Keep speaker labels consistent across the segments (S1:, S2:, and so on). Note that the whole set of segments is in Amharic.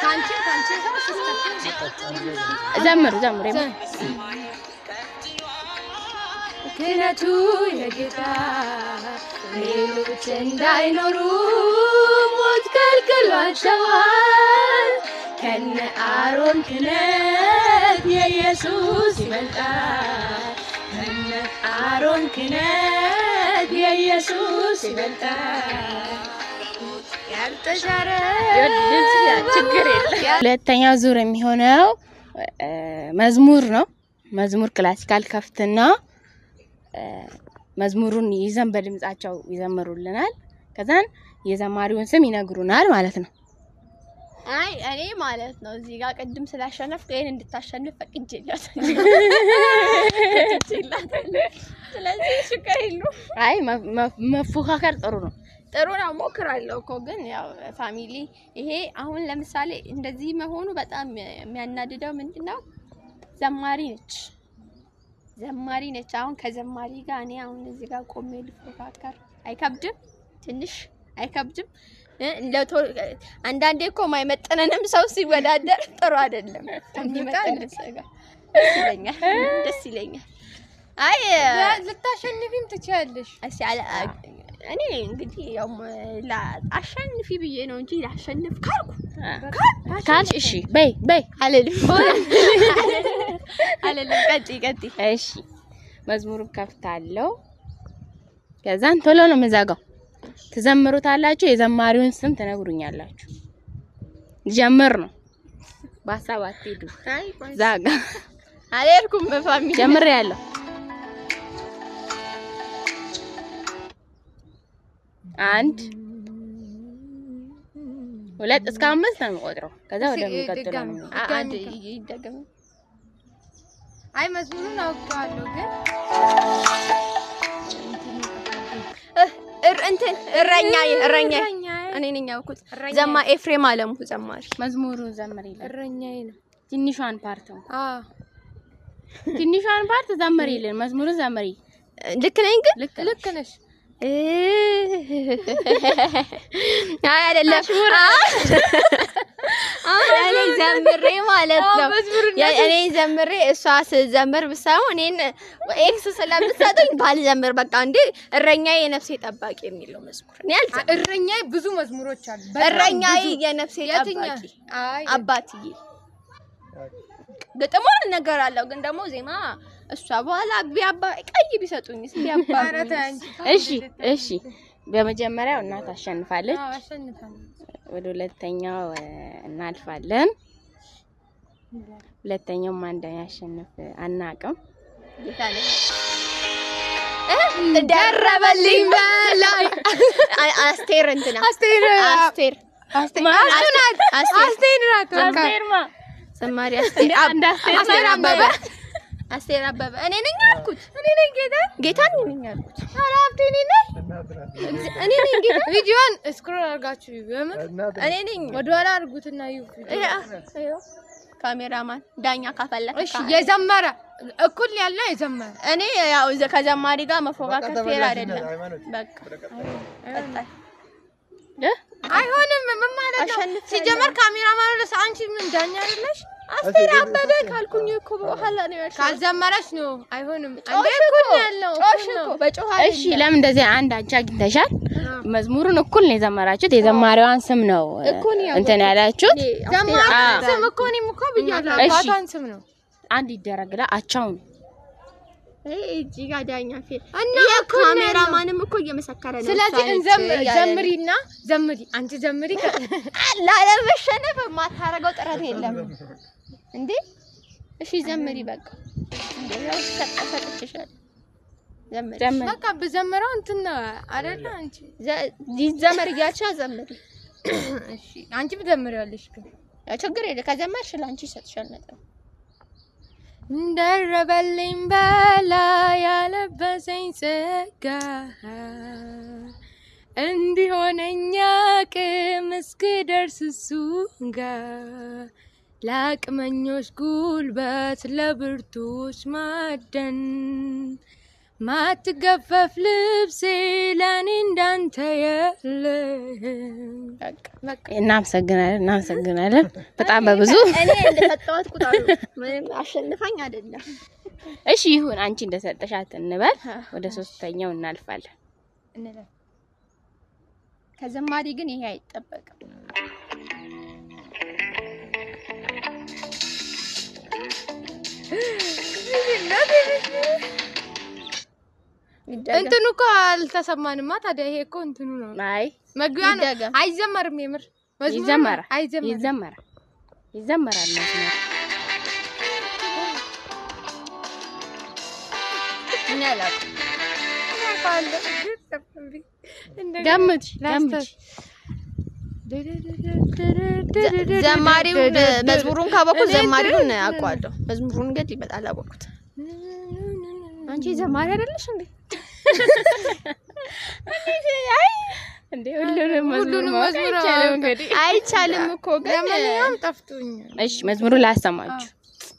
S1: ካንቺ
S2: ዘምሩ
S1: ክነቱ የጌታ ሌሎች እንዳይኖሩ ሞት ከልክሏቸዋል ከነ አሮን ክነት የኢየሱስ ይበልጣል ከነ አሮን ክነት የኢየሱስ ይበልጣል ያልተሻረ
S2: ችግር የለም ሁለተኛው ዙር የሚሆነው መዝሙር ነው መዝሙር ክላሲካል ከፍትና መዝሙሩን ይዘን በድምጻቸው ይዘምሩልናል ከዛን የዘማሪውን ስም ይነግሩናል ማለት ነው
S1: አይ እኔ ማለት ነው እዚህ ጋር ቀድም ስላሸነፍኩ ይሄን እንድታሸንፍ ፈቅጄላት ስለዚህ ችግር የለውም
S2: አይ መፎካከር ጥሩ ነው
S1: ሞክራለሁ እኮ ግን ያው ፋሚሊ ይሄ አሁን ለምሳሌ እንደዚህ መሆኑ በጣም የሚያናድደው ምንድነው ዘማሪ ነች አሁን ከዘማሪ ጋር እኔ አሁን እዚህ ጋር ቆሜ ልፎካከር አይከብድም ትንሽ አይከብድም አንዳንዴ እኮ ማይመጠነንም ሰው ሲወዳደር ጥሩ አይደለም የሚመጠነን ሰው ጋር ደስ ይለኛል አይ ልታሸንፊም ትችያለሽ እኔ እንግዲህ ያው አሸንፊ ብዬ ነው እንጂ ላሸንፍ
S2: ካልሽ እሺ በይ
S1: አለልም ቀጥይ
S2: እሺ መዝሙሩን ከፍታለሁ ከዛን ቶሎ ነው መዛጋው ትዘምሩታላችሁ የዘማሪውን ስም ትነግሩኛላችሁ ጀምር ነው በሐሳብ አትሄዱ ዛጋ
S1: አልሄድኩም በፋሚሊ
S2: ጀምር ያለው 1 2 እስከ 5 ነው የምቆጥረው ከዛ ወደ የሚቀጥለው ነው
S1: አንድ ይደገም አይ መዝሙሩን አውቀዋለሁ ግን እረኛ እኔ ነኝ ያውኩት ዘማ ኤፍሬም አለሙ ዘማሪ
S2: መዝሙሩን ዘምር ይላል
S1: እረኛዬ ነው
S2: ትንሿን ፓርት ነው ትንሿን ፓርት ዘምር ይላል መዝሙሩን ዘምሪ
S1: ልክ ነኝ ግን ልክ ነሽ አይ አይደለም እኔ ዘምሬ ማለት ነው እኔ ዘምሬ እሷ ስዘምር ብሳው እኔን ኤክስ ስለምትሰጡኝ ባልዘምር በቃ እንዴ እረኛዬ የነፍሴ ጠባቂ የሚለው መዝሙር እኔ
S3: እረኛዬ ብዙ መዝሙሮች አሉ
S1: እረኛዬ የነፍሴ ጠባቂ አባትዬ ግጥሙን እነግራለሁ ግን ደግሞ ዜማ እሷ በኋላ ቢያባ ቀይ ቢሰጡኝ ሲያባ
S2: እሺ በመጀመሪያው እናት አሸንፋለች ወደ ሁለተኛው እናልፋለን ሁለተኛው ማን እንደሚያሸንፍ አናውቅም
S1: ደረበልኝ በላይ አስቴር ዘማሪ አስቴር አበበ እኔ ነኝ ያልኩት እኔ ነኝ ጌታን ነኝ ያልኩት አራፍቴ እኔ ነኝ ጌታ
S3: ቪዲዮን ስክሮል አድርጋችሁ በምን
S1: እኔ ነኝ
S3: ወደኋላ አድርጉትና ይዩ
S1: ካሜራማን ዳኛ ካፈለከ
S3: እሺ የዘመረ እኩል ያለ የዘመረ
S1: እኔ ያው ከዘማሪ ጋር መፎካከር ፌር አይደለም በቃ
S3: አይሆንም ምን ማለት ነው ሲጀመር ካሜራማኑ ለሳንቺ ምን ዳኛ አይደለሽ
S1: አስቴር አበበ ካልኩኝ እኮ በኋላ ነው ያልኩት
S3: ካልዘመረሽ ነው አይሆንም አንዴ እኩል ያለው
S1: እኮ በጮሃ
S2: እሺ ለምን እንደዚህ አንድ አንቺ አግኝተሻል መዝሙሩን እኩል ነው የዘመራችሁት የዘማሪዋን ስም ነው እንትን ያላችሁት
S3: ዘማሪዋን ስም እኮ እኔም እኮ ብያለሁ አባቷን ስም ነው
S2: አንድ ይደረግላ አቻው ነው
S1: እጂ ጋር ዳኛ ፌር እና ካሜራማንም እኮ እየመሰከረ ነው
S3: ስለዚህ ዘምሪና ዘምሪ አንቺ ዘምሪ
S1: ላለመሸነፍ ማታረገው ጥረት የለም እንዴ እሺ ዘምሪ በቃ እንደው ተቀፈጥሽሻል ዘምሪ
S3: በቃ በዘመረው እንትና አይደለ አንቺ
S1: ይዘመር ያቻ ዘምሪ
S3: እሺ አንቺ በዘምሪያለሽ ግን
S1: ያ ችግር የለ ከዘመርሽ ላንቺ ይሰጥሻል ነጥብ
S3: ደረበልኝ በላይ ያለበሰኝ ጸጋ እንዲሆነኛ ቅም እስክደርስ እሱ ጋር ለአቅመኞች ጉልበት ለብርቱዎች ማደን ማትገፈፍ ልብሴ ለኔ እንዳንተ የለም።
S2: እናመሰግናለን በጣም በብዙ
S1: እኔ እንደሰጠዋት ቁጣው ምንም አሸንፋኝ አይደለም።
S2: እሺ ይሁን አንቺ እንደሰጠሻት እንበል። ወደ ሶስተኛው እናልፋለን።
S1: ከዘማሪ ግን ይሄ አይጠበቅም።
S3: እንትኑ እኮ አልተሰማንማ። ታዲያ ይሄ እኮ እንትኑ ነው።
S2: አይ
S3: መግቢያ ነው። አይዘመርም። የምር
S2: ይዘመራል። ገምት
S1: ዘማሪውን መዝሙሩን ካወቅኩት ዘማሪውን አውቀዋለሁ። መዝሙሩን ግን ይመጣል አወቅኩት። አንቺ ዘማሪ አይደለሽ እንዴ?
S2: አይ እንዴ ሁሉንም መዝሙር አይቻልም እኮ ግን
S3: ለማንኛውም ጠፍቶኝ።
S2: እሺ መዝሙሩን ላሰማችሁ።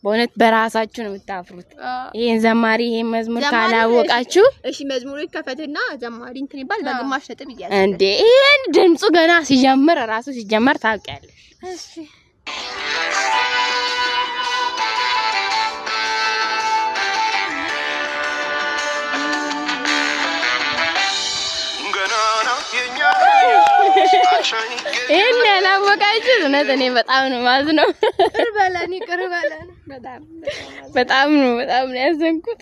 S2: በእውነት በራሳችሁ ነው የምታፍሩት። ይሄን ዘማሪ ይሄን መዝሙር ካላወቃችሁ
S1: እሺ መዝሙሩ ይከፈትና ዘማሪ እንትን ይባል በግማሽ ነጥብ ይያዝ
S2: እንዴ። ይሄን ድምጹ ገና ሲጀምር ራሱ ሲጀምር ታውቂያለሽ።
S3: እሺ
S2: ይሄን ያላወቃችሁ እውነት እኔ በጣም ነው ማዝነው።
S3: ቅርበላኒ
S2: በጣም ነው ያዘንኩት።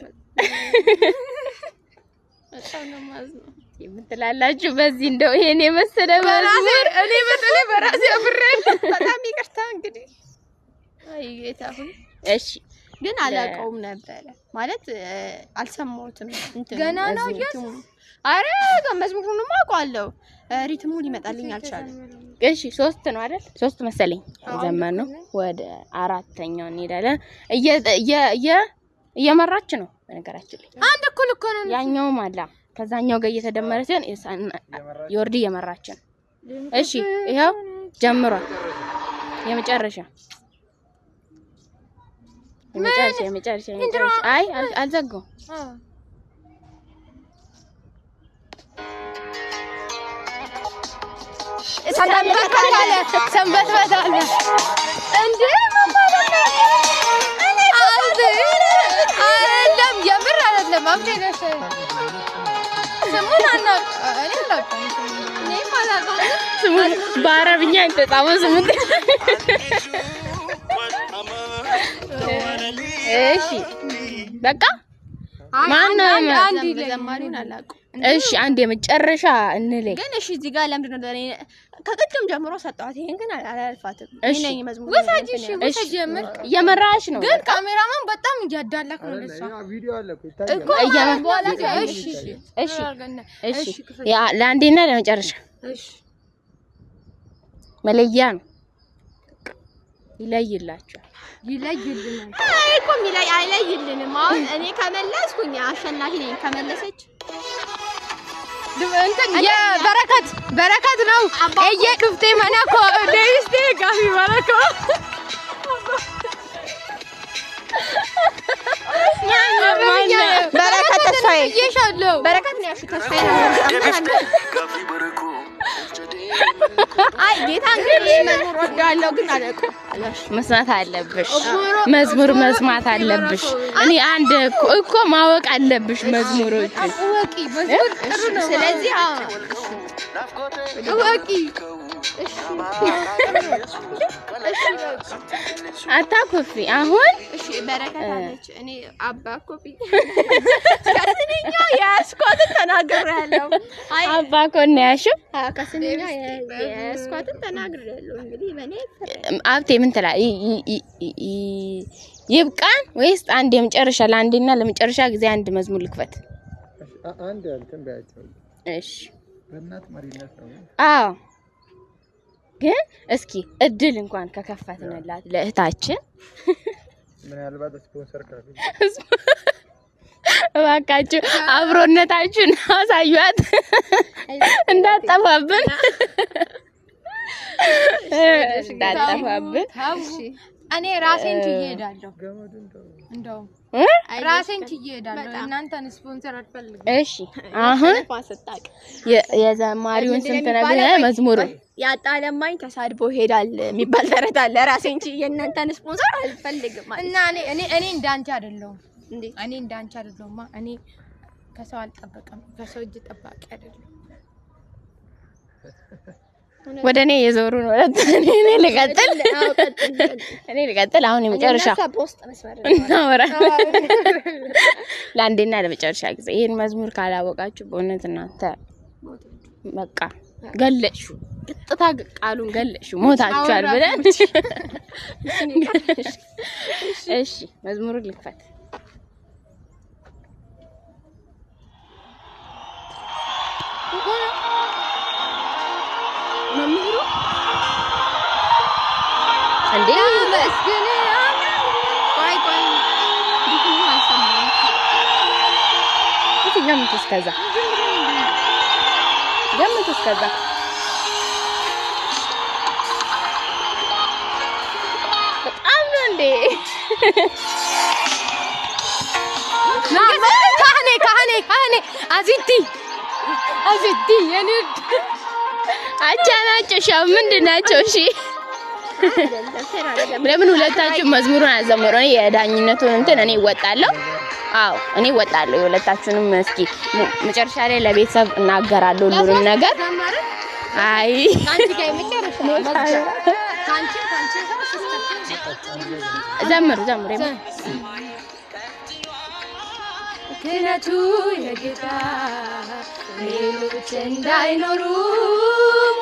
S1: በጣም ነው ማዝነው
S2: የምትላላችሁ በዚህ እንደው ይሄን የመሰለ መዝሙር
S3: እኔ በተለይ በራሴ አብሬን
S1: በጣም ይቅርታ እንግዲህ። አይ ጌታ ሆይ
S2: እሺ
S1: ግን አላውቀውም ነበር ማለት አልሰማሁትም። እንትን
S3: ገና ነው
S1: አረ መዝሙሩንማ አውቀዋለሁ። ሪትሙ ሊመጣልኝ አልቻለም።
S2: እሺ 3 ነው አይደል? 3 መሰለኝ ዘመን ነው። ወደ አራተኛው እንሄዳለን። እየመራች ነው በነገራችን ላይ
S3: አንድ እኩል እኮ ነው።
S2: ያኛውም አላ ከዛኛው ጋር እየተደመረ ሲሆን ዮርዲ እየመራች ነው። እሺ ይሄው ጀምሯል። የመጨረሻ አይ አልዘጋው
S3: ሰንበት በታለ እንዴ ማለት ነው። አይደለም የምር አይደለም። አብቴነሽ ስሙን
S2: ስሙን በአረብኛ የተጻፈው ስሙን እሺ በቃ ማን ነው
S1: ዘማሪውን አላውቅም።
S2: እሺ አንድ የመጨረሻ እንለይ
S1: ግን እሺ እዚህ ጋር ለምንድን ነው ለኔ ከቅድም ጀምሮ ሰጣት። ይሄን ግን አላልፋትም።
S2: እሺ
S1: መዝሙር
S3: ወሳጅሽ ጀምር
S2: እየመራሽ ነው።
S3: ግን ካሜራማን በጣም እያዳላክ ነው ለሷ
S4: ቪዲዮ አለ
S3: እኮ
S2: እሺ ያ ለአንዴና ለመጨረሻ
S3: እሺ
S2: መለያ ነው። ይለይላችኋል።
S1: አይ እኮ አይለይልንም። አሁን እኔ ከመለስኩኝ አሸናፊ ነኝ። ከመለሰች
S3: እንትን በረከት ነው። ክፍቴ መናኮ ደይስቴ ጋቢ በረኮ
S1: በረከት ተስፋዬ
S3: ይሻለው
S1: በረከት ነው ያልሽው። ተስፋዬ ነው። አይ ጌታ እንግዲህ መዝሙር ወዳለው ግን አላውቅም።
S2: መስማት አለብሽ። መዝሙር መስማት አለብሽ። እኔ አንድ እኮ ማወቅ አለብሽ መዝሙሮችን።
S3: ወቂ መዝሙር ጥሩ ነው።
S1: ስለዚህ
S3: ወቂ
S2: አታኮፊ። አሁን
S1: እሺ በረከት አለች። እኔ አባ ኮፒ ከስንኛ ያስኳትን ተናግሬያለሁ። አይ
S2: አባ ኮን ያሽው
S1: ከስንኛ ያስኳትን ተናግሬያለሁ። እንግዲህ በኔ
S2: አብቴ ምን ትላለህ? ይብቃን ወይስ አንድ የመጨረሻ ለአንዴና ለመጨረሻ ጊዜ አንድ መዝሙር ልክፈት?
S4: አንድ እንትን ባያቸው
S2: እሺ
S4: በእናት መሪነት ነው።
S2: አዎ ግን እስኪ እድል እንኳን ከከፈትንላት ለእህታችን
S4: ምናልባት ስፖንሰር ካለ
S2: እባካችሁ አብሮነታችሁን አሳዩት እንዳጠፋብን
S3: እኔ ራሴን ትሄዳለሁ እንደው ራሴን ችዬ እሄዳለሁ። እናንተን ስፖንሰር አትፈልግም።
S2: እሺ አሁን የዘማሪውን ስም ትነግረኛለህ? መዝሙሩን
S1: ያጣለማኝ ተሳድቦ ሄዳል የሚባል ተረት አለ። ራሴን ችዬ እናንተን ስፖንሰር አልፈልግም
S3: እና እኔ እንዳንቺ አይደለሁም። እኔ እንዳንቺ አይደለሁማ። እኔ ከሰው አልጠበቅም። ከሰው እጅ ጠባቂ አይደለም።
S2: ወደ እኔ የዞሩ ነው። እኔ ልቀጥል። አሁን የመጨረሻ እናወራ ለአንዴና ለመጨረሻ ጊዜ ይሄን መዝሙር ካላወቃችሁ በእውነት እናንተ በቃ ገለሹ፣ ቅጥታ ቃሉን ገለሹ፣ ሞታችኋል ብለን። እሺ መዝሙሩን ልክፈት። መምህሩ እንዴ መስገን ቆይ ቢሆን አልሰማም። እኛም ተስከዛ በጣም ነው እንዴ ካህኔ አዚቲ የኔ አቻናቸው ሻው ምንድናቸው? እሺ ለምን ሁለታችሁ መዝሙሩን አዘምሩ? እኔ የዳኝነቱን እንትን እኔ እወጣለሁ። አዎ እኔ እወጣለሁ። የሁለታችሁንም እስኪ መጨረሻ ላይ ለቤተሰብ እናገራለሁ ሁሉንም ነገር። አይ ካንቺ ጋር መጨረሻ ዘምሩ ክህነቱ የጌታ ሌሎች እንዳይኖሩ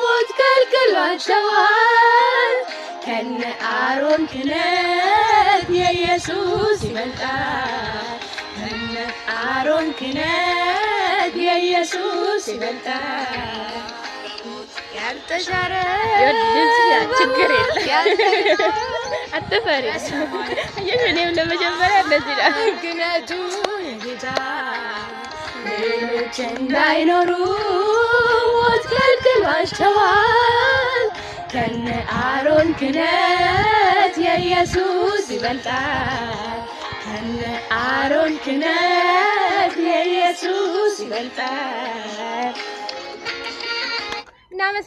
S2: ሞት ከልክሏቸዋል። ከነ አሮን ክህነት የኢየሱስ ይበልጣል። ከነ አሮን ክህነት የኢየሱስ ይበልጣል። ያልተሻረ ችግር የለም አትፈሪ። እኔም ለመጀመሪያ እንደዚህ ነው ክህነቱ የጌታ ሌሎች እንዳይኖሩ ሞት ከልክሏቸዋል። ከነ አሮን ክህነት የኢየሱስ ይበልጣል። ከነ አሮን ክህነት የኢየሱስ ይበልጣል።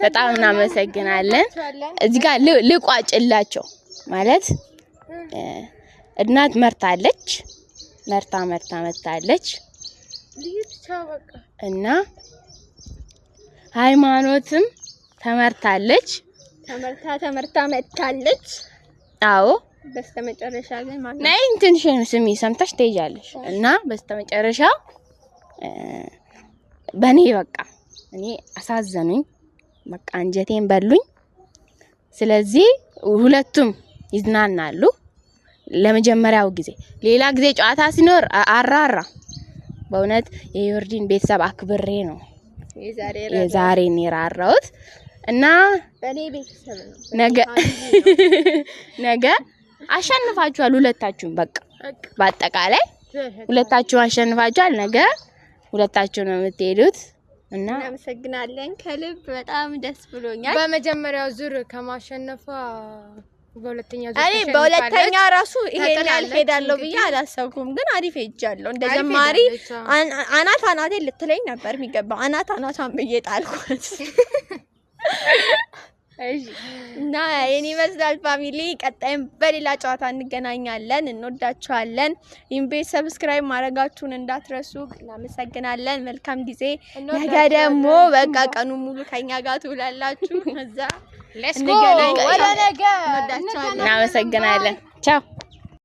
S2: በጣም እናመሰግናለን። እዚህ ጋር ልቋጭላቸው ማለት እናት መርታለች መርታለች እና ሃይማኖትም ተመርታለች መታለች። አዎ
S1: በስተመጨረሻ ግን ማለት
S2: ነይ እንትንሽን ስሚ ሰምተሽ ትሄጃለሽ። እና በስተመጨረሻ በኔ በቃ እኔ አሳዘኑኝ፣ በቃ አንጀቴን በሉኝ። ስለዚህ ሁለቱም ይዝናናሉ። ለመጀመሪያው ጊዜ ሌላ ጊዜ ጨዋታ ሲኖር አራራ በእውነት የዮርዲን ቤተሰብ አክብሬ ነው የዛሬን የራራሁት እና
S1: በኔ ቤተሰብ ነው።
S2: ነገ አሸንፋችኋል ሁለታችሁም። በቃ በአጠቃላይ ሁለታችሁ አሸንፋችኋል። ነገ ሁለታችሁ ነው የምትሄዱት እና
S1: እናመሰግናለን ከልብ በጣም ደስ ብሎኛል።
S3: በመጀመሪያው ዙር ከማሸነፏ በሁለተኛው ዙር
S1: እኔ በሁለተኛ ራሱ ይሄን ያልሄዳለሁ ብዬ አላሰብኩም፣ ግን አሪፍ ሄጃለሁ። እንደ ጀማሪ አናቴ ልትለኝ ነበር የሚገባው። አናቷን ብዬ ጣልኩት።
S2: እሺ
S1: እና የኔ ይመስላል ፋሚሊ። ቀጣይም በሌላ ጨዋታ እንገናኛለን። እንወዳችኋለን። ኢንቤስ ሰብስክራይብ ማድረጋችሁን እንዳትረሱ። እናመሰግናለን። መልካም ጊዜ። ነገ ደግሞ በቃ ቀኑ ሙሉ ከኛ ጋር ትውላላችሁ። እዛ
S3: ሌትስ ጎ ወደ ነገ።
S2: እናመሰግናለን። ቻው